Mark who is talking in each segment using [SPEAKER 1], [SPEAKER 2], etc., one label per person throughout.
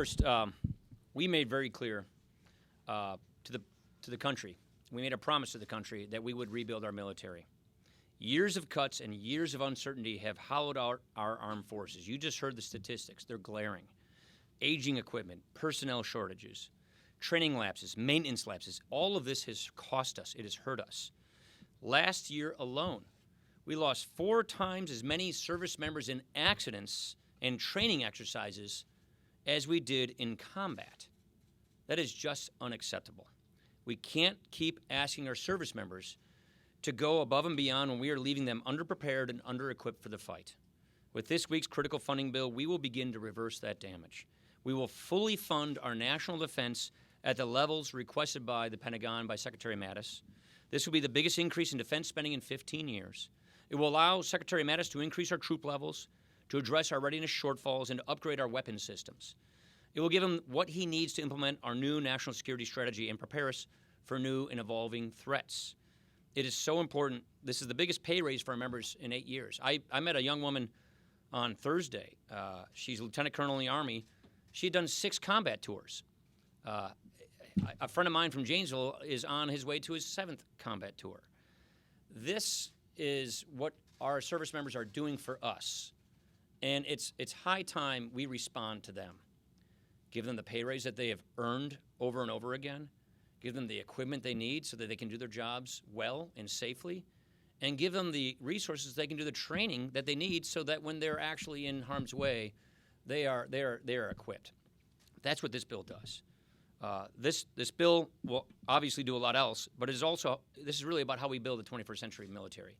[SPEAKER 1] First, we made very clear to the country, we made a promise to the country that we would rebuild our military. Years of cuts and years of uncertainty have hollowed out our armed forces. You just heard the statistics. They're glaring. Aging equipment, personnel shortages, training lapses, maintenance lapses, all of this has cost us. It has hurt us. Last year alone, we lost 4 times as many service members in accidents and training exercises as we did in combat. That is just unacceptable. We can't keep asking our service members to go above and beyond when we are leaving them underprepared and under-equipped for the fight. With this week's critical funding bill, we will begin to reverse that damage. We will fully fund our national defense at the levels requested by the Pentagon by Secretary Mattis. This will be the biggest increase in defense spending in 15 years. It will allow Secretary Mattis to increase our troop levels, to address our readiness shortfalls, and to upgrade our weapons systems. It will give him what he needs to implement our new national security strategy and prepare us for new and evolving threats. It is so important. This is the biggest pay raise for our members in 8 years. I met a young woman on Thursday. She's a lieutenant colonel in the Army. She had done 6 combat tours. A friend of mine from Janesville is on his way to his 7th combat tour. This is what our service members are doing for us. And it's high time we respond to them. Give them the pay raise that they have earned over and over again. Give them the equipment they need so that they can do their jobs well and safely. And give them the resources they can do the training that they need so that when they're actually in harm's way, they are equipped. That's what this bill does. This bill will obviously do a lot else, but this is really about how we build the 21st century military.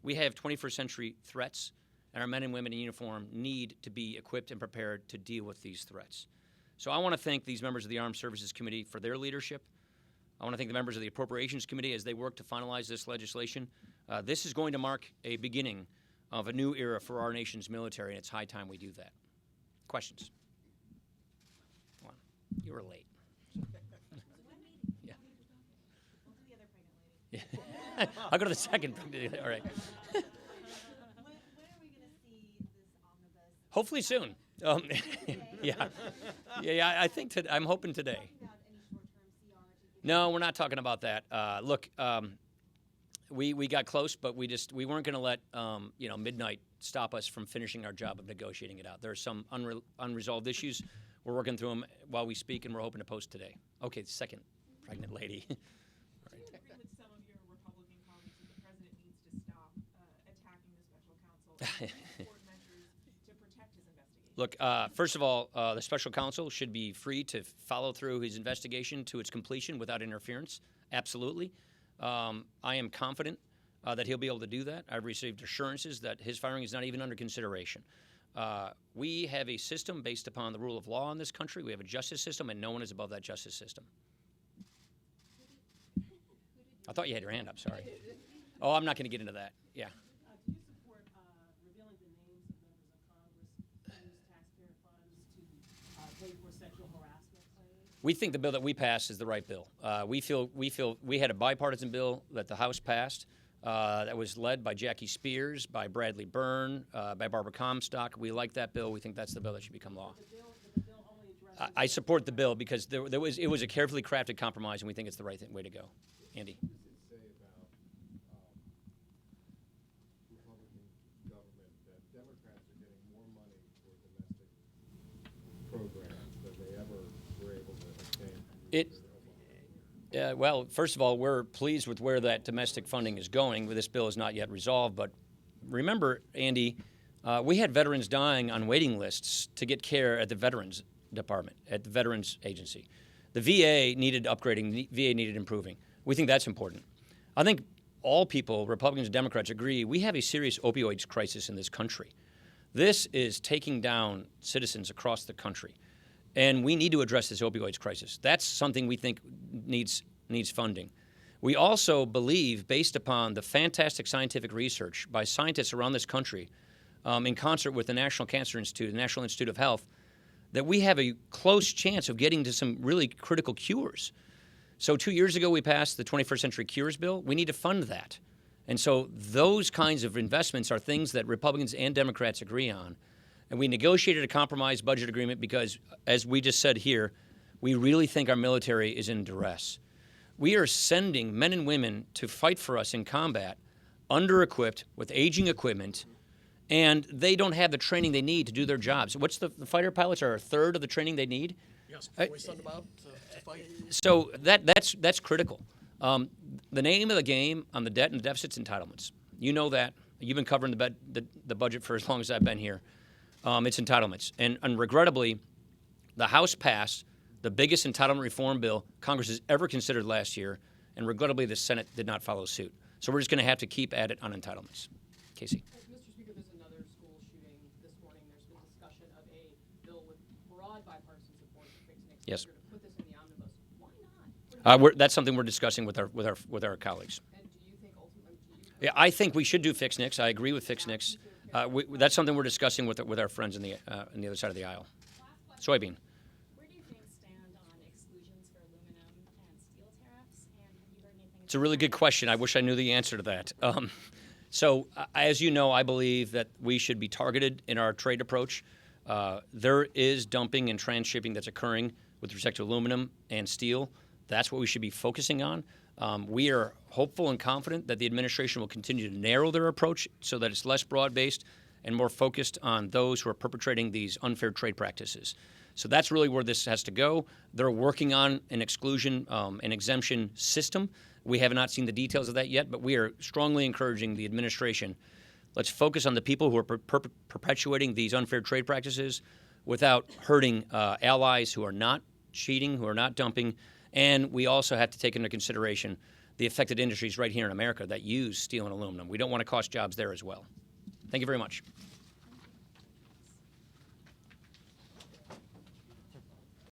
[SPEAKER 1] We have 21st century threats, and our men and women in uniform need to be equipped and prepared to deal with these threats. So I want to thank these members of the Armed Services Committee for their leadership. I want to thank the members of the Appropriations Committee as they work to finalize this legislation. This is going to mark a beginning of a new era for our nation's military, and it's high time we do that. Questions? Come on. You were late. Yeah. Yeah. I'll go to the second. All right.
[SPEAKER 2] When are we going to see this omnibus?
[SPEAKER 1] Hopefully soon. Yeah. I think I'm hoping today. No, we're not talking about that. Look, we got close, but we weren't going to let midnight stop us from finishing our job of negotiating it out. There are some unresolved issues. We're working through them while we speak, and we're hoping to post today. Okay, the second pregnant lady.
[SPEAKER 3] Do you agree with some of your Republican colleagues that the president needs to stop attacking the special counsel and support measures to protect his investigation?
[SPEAKER 1] Look, first of all, the special counsel should be free to follow through his investigation to its completion without interference. Absolutely. I am confident that he'll be able to do that. I've received assurances that his firing is not even under consideration. We have a system based upon the rule of law in this country. We have a justice system, and no one is above that justice system. I thought you had your hand up, sorry. Oh, I'm not going to get into that. Yeah.
[SPEAKER 4] Do you support revealing the names of members of Congress who use taxpayer funds to pay for sexual harassment claims?
[SPEAKER 1] We think the bill that we passed is the right bill. We feel we had a bipartisan bill that the House passed that was led by Jackie Spears, by Bradley Byrne, by Barbara Comstock. We like that bill. We think that's the bill that should become law.
[SPEAKER 4] The bill only addresses
[SPEAKER 1] I support the bill because it was a carefully crafted compromise, and we think it's the right way to go. Andy.
[SPEAKER 5] What does it say about Republican government that Democrats are getting more money for domestic programs than they ever were able to obtain?
[SPEAKER 1] Well, first of all, we're pleased with where that domestic funding is going. This bill is not yet resolved, but remember, Andy, we had veterans dying on waiting lists to get care at the Veterans Department, at the Veterans Agency. The VA needed upgrading. The VA needed improving. We think that's important. I think all people, Republicans and Democrats, agree we have a serious opioids crisis in this country. This is taking down citizens across the country, and we need to address this opioids crisis. That's something we think needs funding. We also believe, based upon the fantastic scientific research by scientists around this country, in concert with the National Cancer Institute, the National Institute of Health, that we have a close chance of getting to some really critical cures. So 2 years ago, we passed the 21st Century Cures Bill. We need to fund that. And so those kinds of investments are things that Republicans and Democrats agree on. And we negotiated a compromise budget agreement because, as we just said here, we really think our military is in duress. We are sending men and women to fight for us in combat, under-equipped, with aging equipment, and they don't have the training they need to do their jobs. What's the fighter pilots are a third of the training they need?
[SPEAKER 6] Yes, before we send them out to fight.
[SPEAKER 1] So that's critical. The name of the game on the debt and the deficit's entitlements. You know that. You've been covering the budget for as long as I've been here. It's entitlements. And regrettably, the House passed the biggest entitlement reform bill Congress has ever considered last year, and regrettably the Senate did not follow suit. So we're just going to have to keep at it on entitlements. Casey.
[SPEAKER 7] Mr. Speaker, there's another school shooting this morning. There's been discussion of a bill with broad bipartisan support to fix NICS.
[SPEAKER 1] Yes.
[SPEAKER 7] To put this in the omnibus. Why not?
[SPEAKER 1] That's something we're discussing with our colleagues.
[SPEAKER 7] And do you think ultimately,
[SPEAKER 1] Yeah, I think we should do fix NICS. I agree with fix NICS. That's something we're discussing with our friends on the other side of the aisle. Soybean.
[SPEAKER 2] Where do you things stand on exclusions for aluminum and steel tariffs? And have you heard anything?
[SPEAKER 1] It's a really good question. I wish I knew the answer to that. As you know, I believe that we should be targeted in our trade approach. There is dumping and transshipping that's occurring with respect to aluminum and steel. That's what we should be focusing on. We are hopeful and confident that the administration will continue to narrow their approach so that it's less broad-based and more focused on those who are perpetrating these unfair trade practices. So that's really where this has to go. They're working on an exclusion and exemption system. We have not seen the details of that yet, but we are strongly encouraging the administration. Let's focus on the people who are perpetuating these unfair trade practices without hurting allies who are not cheating, who are not dumping. And we also have to take into consideration the affected industries right here in America that use steel and aluminum. We don't want to cost jobs there as well. Thank you very much.